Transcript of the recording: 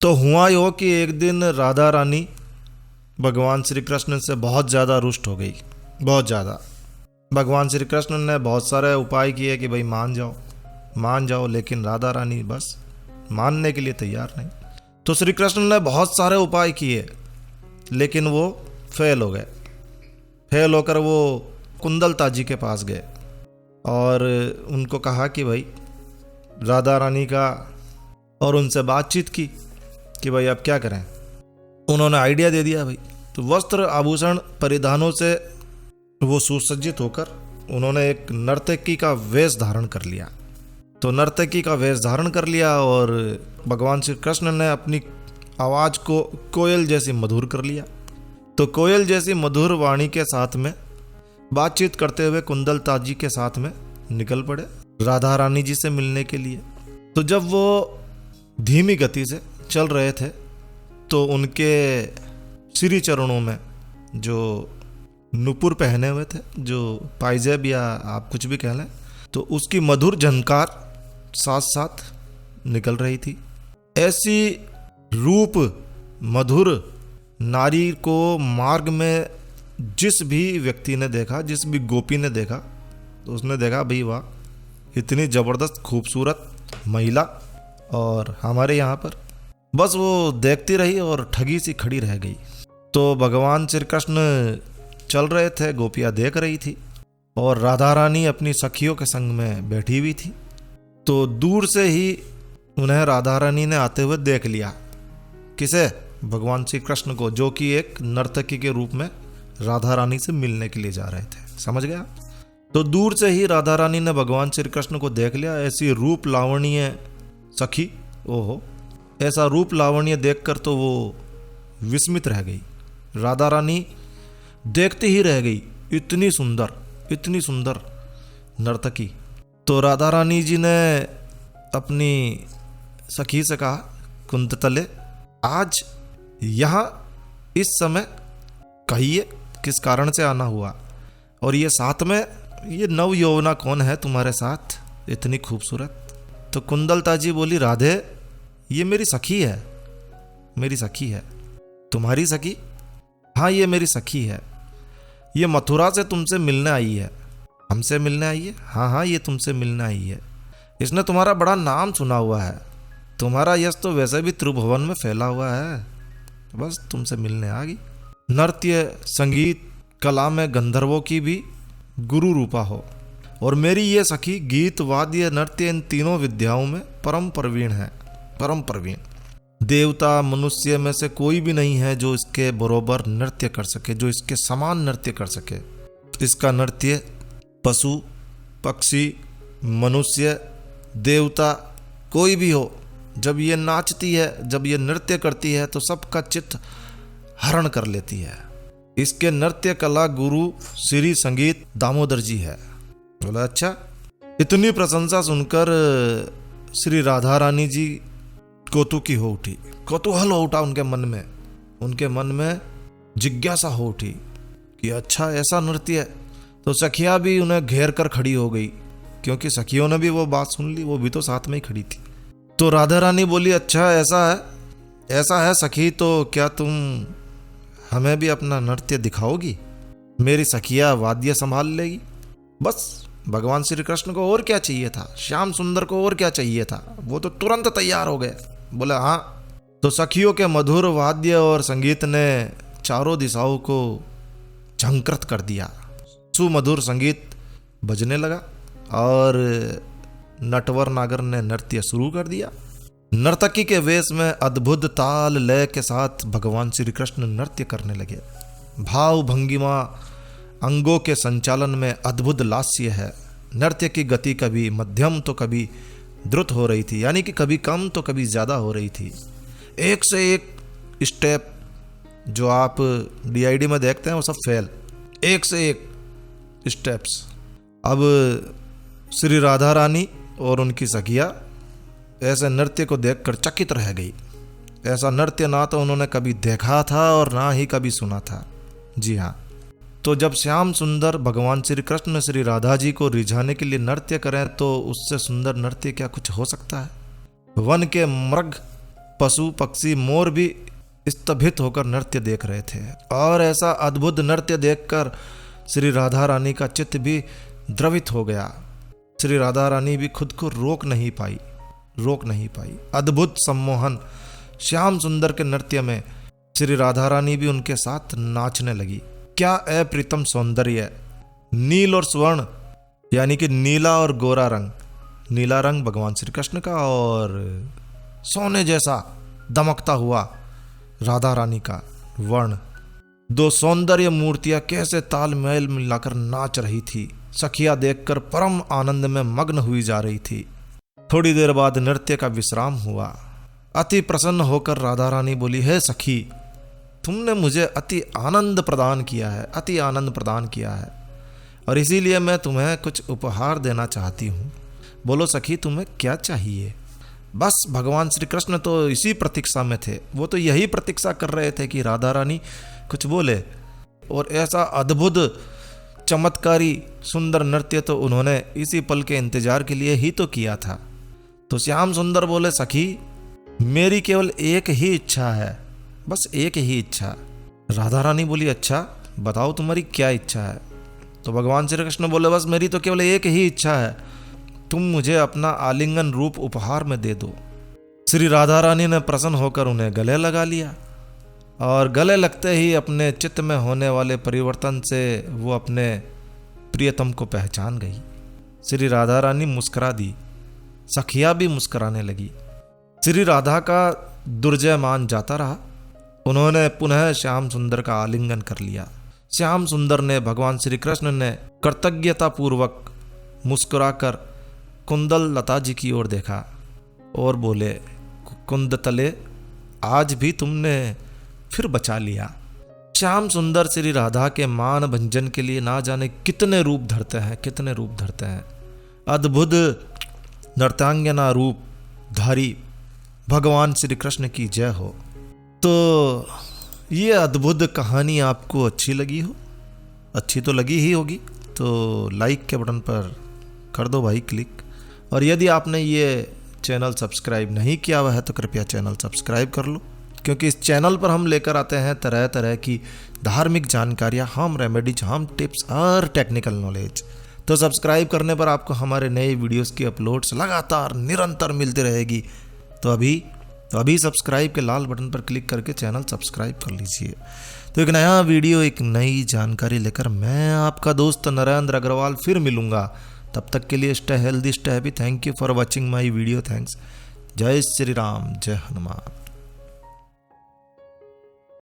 तो हुआ यो कि एक दिन राधा रानी भगवान श्री कृष्ण से बहुत ज़्यादा रुष्ट हो गई, बहुत ज़्यादा। भगवान श्री कृष्ण ने बहुत सारे उपाय किए कि भाई मान जाओ, लेकिन राधा रानी बस मानने के लिए तैयार नहीं। तो श्री कृष्ण ने बहुत सारे उपाय किए, लेकिन वो फेल हो गए। फेल होकर वो कुंदलता जी के पास गए और उनको कहा कि भाई राधा रानी का, और उनसे बातचीत की कि भाई अब क्या करें। उन्होंने आइडिया दे दिया भाई। तो वस्त्र आभूषण परिधानों से वो सुसज्जित होकर उन्होंने एक नर्तकी का वेश धारण कर लिया। तो नर्तकी का वेश धारण कर लिया और भगवान श्री कृष्ण ने अपनी आवाज़ को कोयल जैसी मधुर कर लिया। तो कोयल जैसी मधुर वाणी के साथ में बातचीत करते हुए कुंदलता जी के साथ में निकल पड़े राधा रानी जी से मिलने के लिए। तो जब वो धीमी गति से चल रहे थे तो उनके श्री चरणों में जो नुपुर पहने हुए थे, जो पायजेब या आप कुछ भी कह लें, तो उसकी मधुर झनकार साथ साथ निकल रही थी। ऐसी रूप मधुर नारी को मार्ग में जिस भी व्यक्ति ने देखा, जिस भी गोपी ने देखा, तो उसने देखा भाई वाह, इतनी ज़बरदस्त खूबसूरत महिला। और हमारे यहाँ पर बस वो देखती रही और ठगी सी खड़ी रह गई। तो भगवान श्री कृष्ण चल रहे थे, गोपियाँ देख रही थी और राधा रानी अपनी सखियों के संग में बैठी हुई थी। तो दूर से ही उन्हें राधा रानी ने आते हुए देख लिया। किसे? भगवान श्री कृष्ण को, जो कि एक नर्तकी के रूप में राधा रानी से मिलने के लिए जा रहे थे। समझ गया? तो दूर से ही राधा रानी ने भगवान श्री कृष्ण को देख लिया। ऐसी रूप लावण्य सखी, ओहो, ऐसा रूप लावण्य देखकर तो वो विस्मित रह गई। राधा रानी देखते ही रह गई, इतनी सुंदर नर्तकी। तो राधा रानी जी ने अपनी सखी से कहा, कुंतले, आज यहाँ इस समय कहिए किस कारण से आना हुआ, और ये साथ में ये नव यौवना कौन है तुम्हारे साथ इतनी खूबसूरत? तो कुंदलता जी बोली, राधे, ये मेरी सखी है। तुम्हारी सखी? हाँ, ये मेरी सखी है। ये मथुरा से तुमसे मिलने आई है। हमसे मिलने आई है? हाँ, ये तुमसे मिलने आई है। इसने तुम्हारा बड़ा नाम सुना हुआ है। तुम्हारा यश तो वैसे भी त्रिभुवन में फैला हुआ है, बस तुमसे मिलने आ गई। नृत्य, संगीत, कला में गंधर्वों की भी गुरु रूपा हो, और मेरी ये सखी गीत, वाद्य, नृत्य, इन तीनों विद्याओं में परम प्रवीण। देवता मनुष्य में से कोई भी नहीं है जो इसके बरोबर नृत्य कर सके, जो इसके समान नृत्य कर सके। इसका नृत्य पशु, पक्षी, मनुष्य, देवता कोई भी हो, जब ये नाचती है, जब ये नृत्य करती है, तो सबका चित्त हरण कर लेती है। इसके नृत्य कला गुरु श्री संगीत दामोदर जी है। बोला, अच्छा। इतनी प्रशंसा सुनकर श्री राधा रानी जी कौतूहल हो उठा उनके मन में जिज्ञासा हो उठी कि अच्छा ऐसा नृत्य है। तो सखियां भी उन्हें घेर कर खड़ी हो गई, क्योंकि सखियों ने भी वो बात सुन ली, वो भी तो साथ में ही खड़ी थी। तो राधा रानी बोली, अच्छा ऐसा है सखी, तो क्या तुम हमें भी अपना नृत्य दिखाओगी? मेरी सखिया वाद्य संभाल लेगी। बस भगवान श्री कृष्ण को और क्या चाहिए था, श्याम सुंदर को और क्या चाहिए था, वो तो तुरंत तैयार हो गए। बोला हाँ। तो सखियों के मधुर वाद्य और संगीत ने चारों दिशाओं को झंकृत कर दिया। सुमधुर संगीत बजने लगा और नटवर नागर ने नृत्य शुरू कर दिया। नर्तकी के वेश में अद्भुत ताल लय के साथ भगवान श्री कृष्ण नृत्य करने लगे। भाव भंगिमा, अंगों के संचालन में अद्भुत लास्य है। नृत्य की गति कभी मध्यम तो कभी द्रुत हो रही थी, यानी कि कभी कम तो कभी ज़्यादा हो रही थी। एक से एक स्टेप जो आप डीआईडी में देखते हैं वो सब फेल, एक से एक स्टेप्स। अब श्री राधा रानी और उनकी सखिया ऐसे नृत्य को देखकर चकित रह गई। ऐसा नृत्य ना तो उन्होंने कभी देखा था और ना ही कभी सुना था। जी हाँ। तो जब श्याम सुंदर भगवान श्री कृष्ण श्री राधा जी को रिझाने के लिए नृत्य करें तो उससे सुंदर नृत्य क्या कुछ हो सकता है? वन के मृग पशु पक्षी मोर भी स्तभित होकर नृत्य देख रहे थे। और ऐसा अद्भुत नृत्य देखकर श्री राधा रानी का चित्त भी द्रवित हो गया। श्री राधा रानी भी खुद को रोक नहीं पाई। अद्भुत सम्मोहन श्याम सुंदर के नृत्य में श्री राधा रानी भी उनके साथ नाचने लगी। क्या अप्रितम सौंदर्य! नील और स्वर्ण यानी कि नीला और गोरा रंग, नीला रंग भगवान श्री कृष्ण का और सोने जैसा दमकता हुआ राधा रानी का वर्ण, दो सौंदर्य मूर्तियां कैसे तालमेल मिलाकर नाच रही थी। सखिया देखकर परम आनंद में मग्न हुई जा रही थी। थोड़ी देर बाद नृत्य का विश्राम हुआ। अति प्रसन्न होकर राधा रानी बोली, हे सखी, तुमने मुझे अति आनंद प्रदान किया है और इसीलिए मैं तुम्हें कुछ उपहार देना चाहती हूँ। बोलो सखी, तुम्हें क्या चाहिए? बस भगवान श्री कृष्ण तो इसी प्रतीक्षा में थे। वो तो यही प्रतीक्षा कर रहे थे कि राधा रानी कुछ बोले। और ऐसा अद्भुत चमत्कारी सुंदर नृत्य तो उन्होंने इसी पल के इंतजार के लिए ही तो किया था। तो श्याम सुंदर बोले, सखी, मेरी केवल एक ही इच्छा है, बस एक ही इच्छा। राधा रानी बोली, अच्छा बताओ तुम्हारी क्या इच्छा है? तो भगवान श्री कृष्ण बोले, बस मेरी तो केवल एक ही इच्छा है, तुम मुझे अपना आलिंगन रूप उपहार में दे दो। श्री राधा रानी ने प्रसन्न होकर उन्हें गले लगा लिया और गले लगते ही अपने चित्त में होने वाले परिवर्तन से वो अपने प्रियतम को पहचान गई। श्री राधा रानी मुस्कुरा दी, सखिया भी मुस्कुराने लगी। श्री राधा का दुर्जय मान जाता रहा। उन्होंने पुनः श्याम सुंदर का आलिंगन कर लिया। श्याम सुंदर ने भगवान श्री कृष्ण ने कृतज्ञता पूर्वक मुस्कुराकर कुंदल लता जी की ओर देखा और बोले, कुंदतले, आज भी तुमने फिर बचा लिया। श्याम सुंदर श्री राधा के मान भंजन के लिए ना जाने कितने रूप धरते हैं। अद्भुत नर्तांगना रूप धारी भगवान श्री कृष्ण की जय हो। तो ये अद्भुत कहानी आपको अच्छी लगी हो? अच्छी तो लगी ही होगी, तो लाइक के बटन पर कर दो भाई क्लिक। और यदि आपने ये चैनल सब्सक्राइब नहीं किया हुआ है तो कृपया चैनल सब्सक्राइब कर लो, क्योंकि इस चैनल पर हम लेकर आते हैं तरह तरह की धार्मिक जानकारियाँ, होम रेमेडीज, होम टिप्स और टेक्निकल नॉलेज। तो सब्सक्राइब करने पर आपको हमारे नए वीडियोस की अपलोड्स लगातार निरंतर मिलती रहेगी। तो अभी सब्सक्राइब के लाल बटन पर क्लिक करके चैनल सब्सक्राइब कर लीजिए। तो एक नया वीडियो, एक नई जानकारी लेकर मैं आपका दोस्त नरेंद्र अग्रवाल फिर मिलूंगा। तब तक के लिए stay healthy, stay happy. Thank you for watching my video. Thanks. जय श्री राम, जय हनुमान।